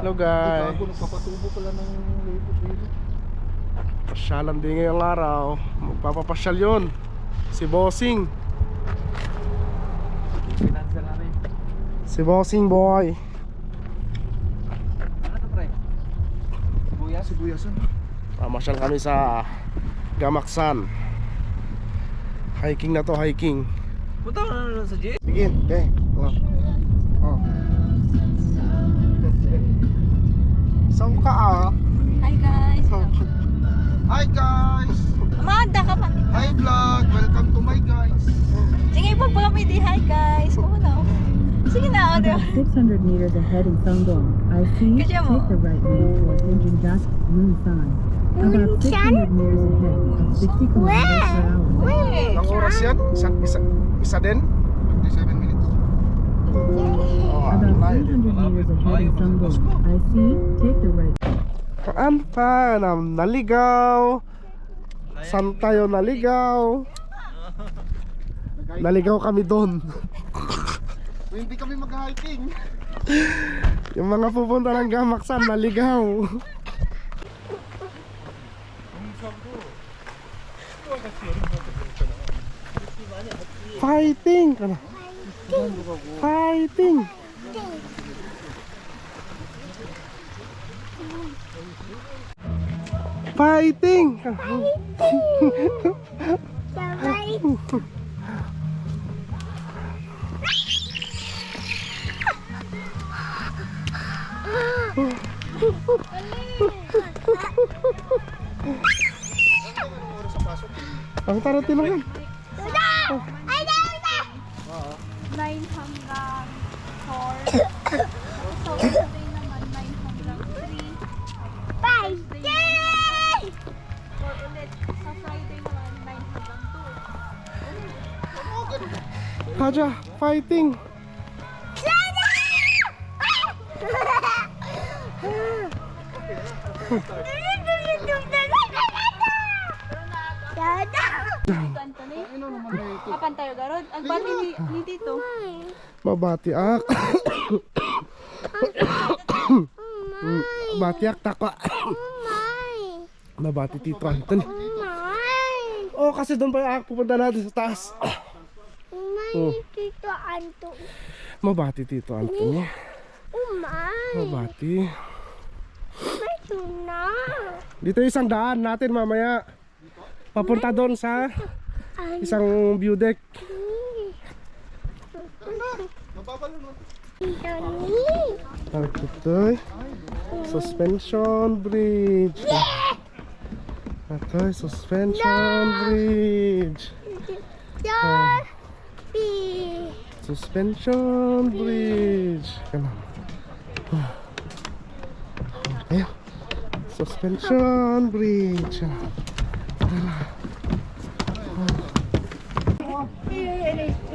Hello guys. Ako nagpapatubo pala ng labor. Pasyalan din ngayong araw. Magpapapasyal yun si Bossing. Pinansa namin. Si Bossing boy. Ano to pre? Sibuyas? Sibuyasan. Pamasyal kami sa Gamaksan. Hiking na to, hiking. Punta ka na sa J? Begin, okay. Oh. Saan ka ah? Hi guys. Hi guys! Amanda ka pa. Hi vlog! Welcome to my guys! Sige, pagpapamiti. Hi guys. Oo na. Sige na. About 600 meters ahead in Sangdong, I see. Kasi mo. Take the right lane towards Injinjas Munsan. About 600 meters ahead at 60 kilometers per hour. Ilang oras yan? Isa din? 27 minutes. Oh, About 300 meters ahead in Sangdong, I see. Take the right. Saan pa? Naligaw. Saan tayo naligaw? Naligaw kami doon. Hindi kami mag-hiking. Yung mga pupunta ng Gamaksan naligaw. Fighting! Fighting! Fighting! Ang tarantino yan. 9 hanggang 4. So, Saturday naman 9 hanggang 3. Thursday 4 ulit. Sa Friday naman 9 hanggang 2. Kaja, fighting! Kapan tayo garod? Ang bati ni Tito. Mabati ak. Batiak tako. Mabati Tito Anton. Oh, kasi doon pa yung pupunta natin sa taas. Oh. Tito Anto. Mabati Tito Anton. Mabati. Ito na. Dito yung isang daan natin mamaya. Papunta doon sa isang view deck. Ito suspension bridge. Ito suspension bridge. Suspension bridge. Ayan. Suspension bridge.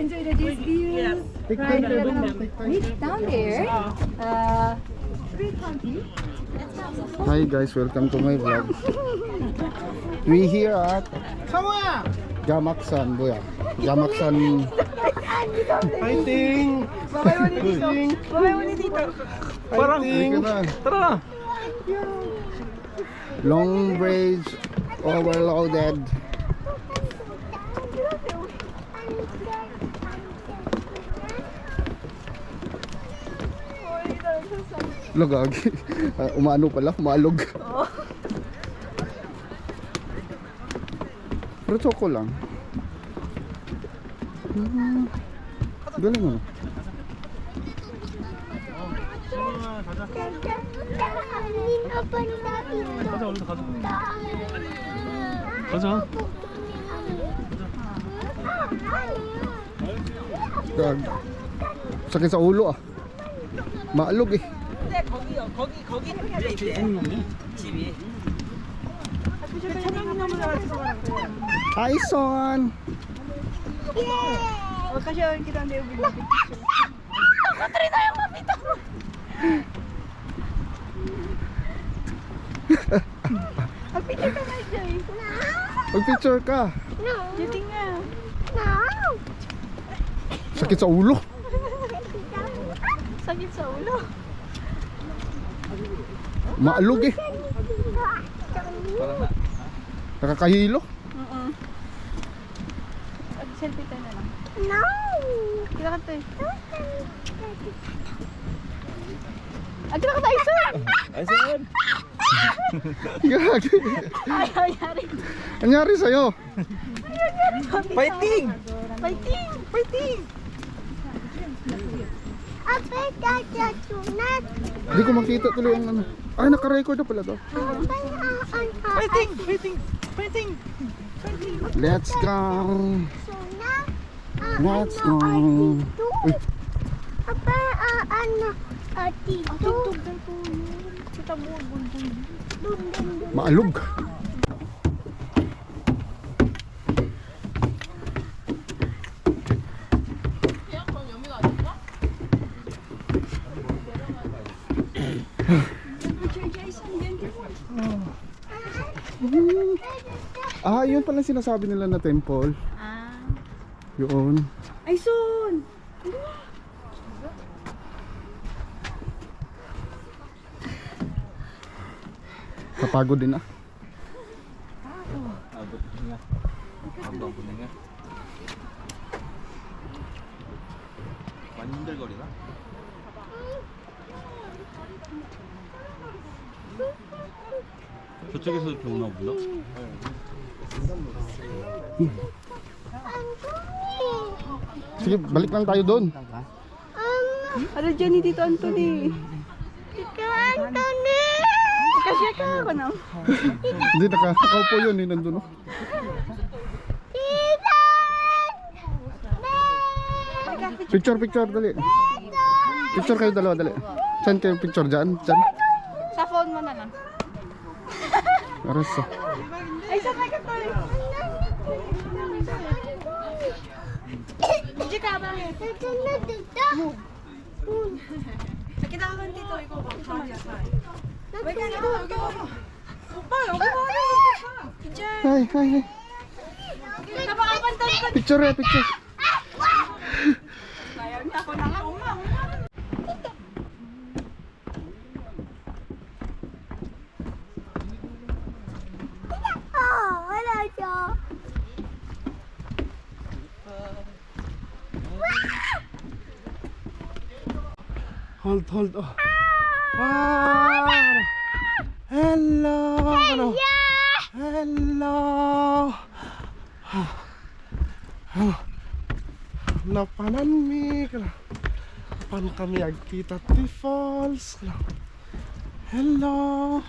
Enjoy the view. Take time, take time. Down there. Hi guys, welcome to my vlog. We here at Gamaksan, boya. Gamaksan. Fighting! Fighting! Fighting! Tara! Long bridge overloaded. Lagagi. Umano pala, umalog. Pero choco lang. Galing ano. 가자. Sakit sa ulo ah. Maalog eh. 거기 해야 있대. 집이. Hi son. Kasi kita na yung video. Picture ka na, Joy. Mag-picture ka. Jadi nga. Sakit sa ulo. Sakit sa ulo. Maalog eh. Nakakahilo. Selfie tayo na lang. No. Kita ka tayo. Kita ka tayo, sir! Ay, saan? Gagi. Ayaw, yari. Anyari sa'yo? Fighting! Fighting! Fighting! Apa sunat? Hindi ko makita tuloy ang ano. Ay, naka-record na pala to. Fighting! Fighting! Fighting! Let's go. Sunat? Let's go. Uy, Apa dito? Kita mo, bundong. maalog. Ah, yun pala sinasabi nila na temple. Ah. Yun. Ay, son! Kapagod din ah. 많이 힘들거리나? 저쪽에서 이렇게 오나 보다? Sige, balik lang tayo doon. Ano dyan ni Tito Anthony? Tito Anthony! Kasi ka ako na. Hindi, nakaupo yun eh, nandun oh. Picture, picture, dali. Picture kayo dalawa, dali. Saan kayo picture dyan? Dyan? Sa phone mo na lang. Aras ah. Ay, sabay ka tayo. Hindi ka ba? Ito na dito. Nakita ka dito. Ikaw ba? Wait ka na. Opa, okay ba? Hi, hi, hi. Napakapantay ko. Picture eh, picture. Ayaw niya ako na nga. Wala siya. Hold, hold. Oh. Ah! Hello! Ano? Hello! Napanan mi. Napan kami agkita ti falls. Hello!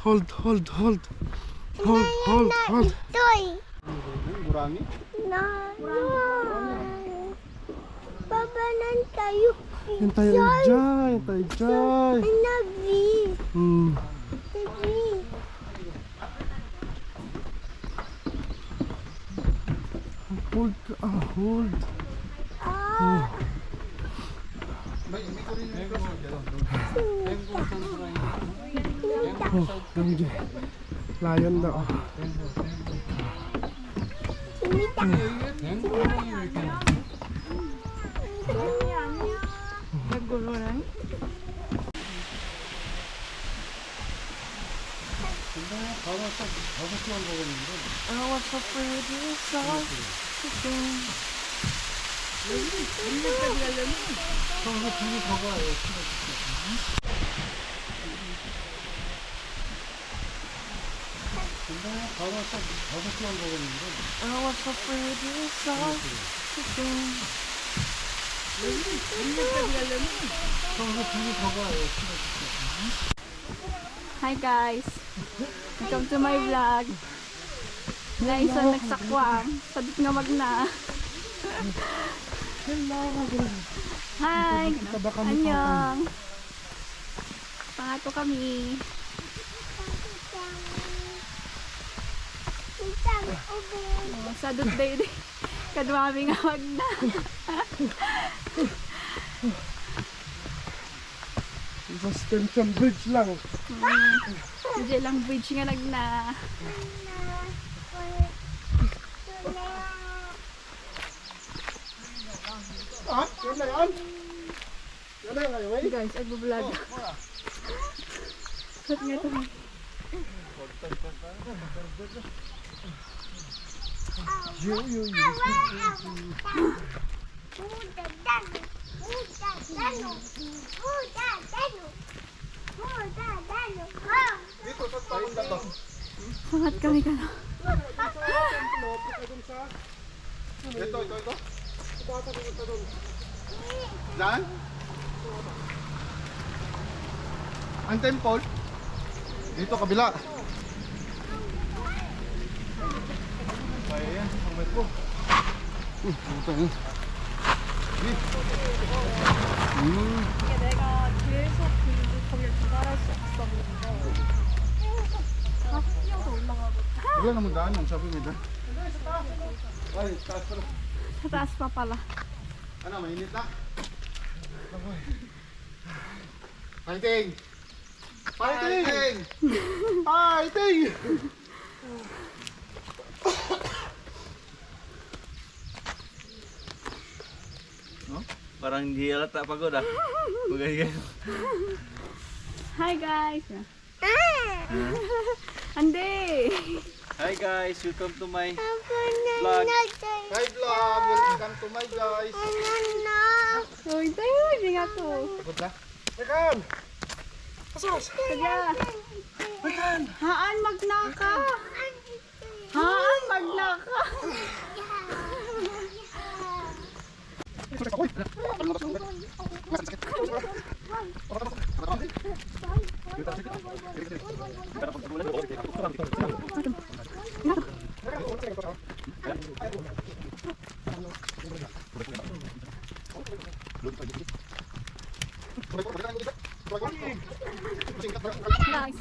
Hold, hold, hold. Hold, hold, hold. Toy. Burangi? Na. Babanan tayo. Yan tayo dyan, yan tayo dyan. Nabi. Nabi. Hold, hold. Oh, nandiyan. Lion na oh. Sumita. Nagulo lang. I was so pretty, so I was so pretty, so Hi guys! Welcome to my vlog. Naisa nagsakwang. Sabit nga magna. Hi! Annyeong! Pangato kami. Sadot day day. Kadwami nga magna. Suspension bridge lang. Hindi lang bridge nga nagna. Ah, yun na yan. Ano yung kayo, eh? Guys, agbo-vlog. Shot nga ito. Dito, sa tayo na to. Sangat kami ka na. Ito. Diyan? Ang temple? Dito, kabila. Ayan, ang met ko. Ito yun. 내가 계속 거기를 도달할 수 없었는데 다 뛰어서 올라가고 Wala naman daan yung sabi mo dyan. Ay, taas pa. sa taas pa pala. Ano, mainit na? Fighting! Fighting! Fighting! Parang hindi halata pagod ah. Magay Hi guys! Ande! Hi guys, welcome to my Hi vlog! Welcome to my guys! Uy, tayo! Hindi nga to. Pagod na? Tekan! Pasas! Kaya! Haan magnaka! Haan magnaka! Nice!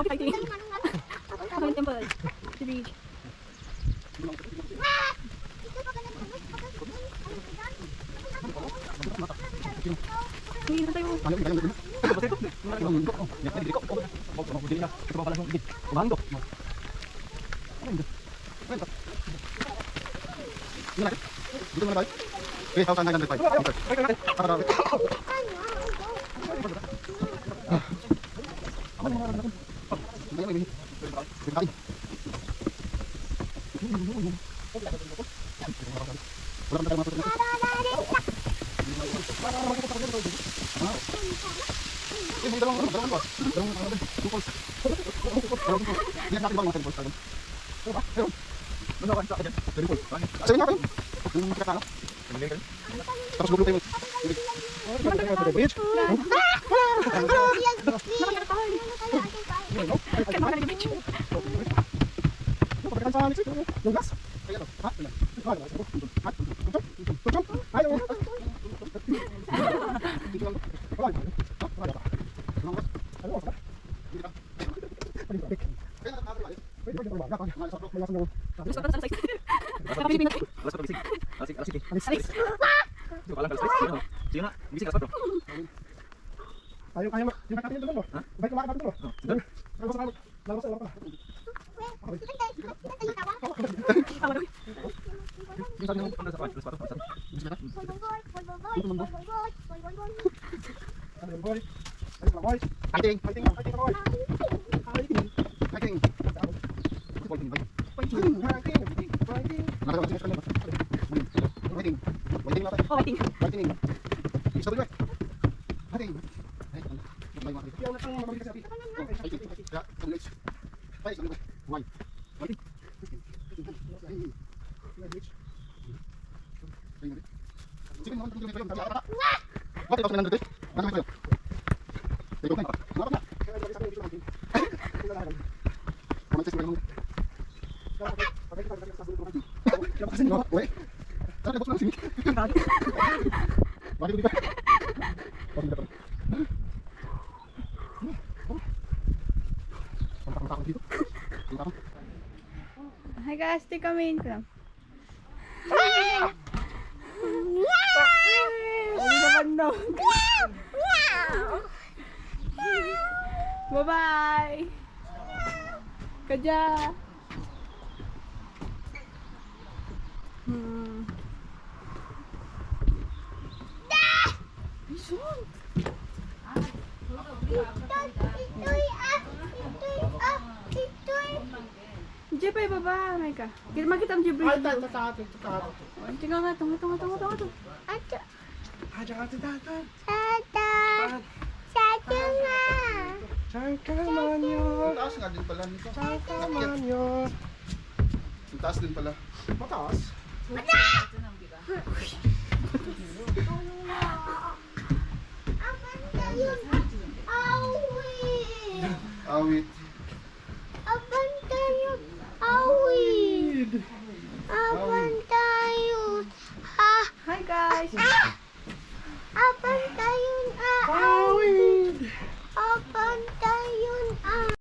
Fighting! Ako yung temple. The beach. Hindi na tayo. Dito muna tayo. 3,905. Tapos gulong tayo. Bridge! Yung gas! Ha? Ayaw! Ayaw, ayaw, yung natin yung mo. Baik kumakas natin mo. Labas na, labas na, labas na. Boy, boy, fighting, fighting, fighting, boy. Fighting, fighting, Hi guys, take kami in ko lang. Bye-bye! Kaja. Diyan pa ibaba, Mika. Makita mo dyan bridge. Tingnan nga, tungo. Ato. Aja ate tatan. Tata. Tata nga. Chakamanyo. Taas nga din pala nito. Chakamanyo. Ang taas din pala. Mataas. Aman tayo. Awit. Awit. Aman tayo. Awit. Aman tayo. Ha. Hi guys! Aman tayo. Awit.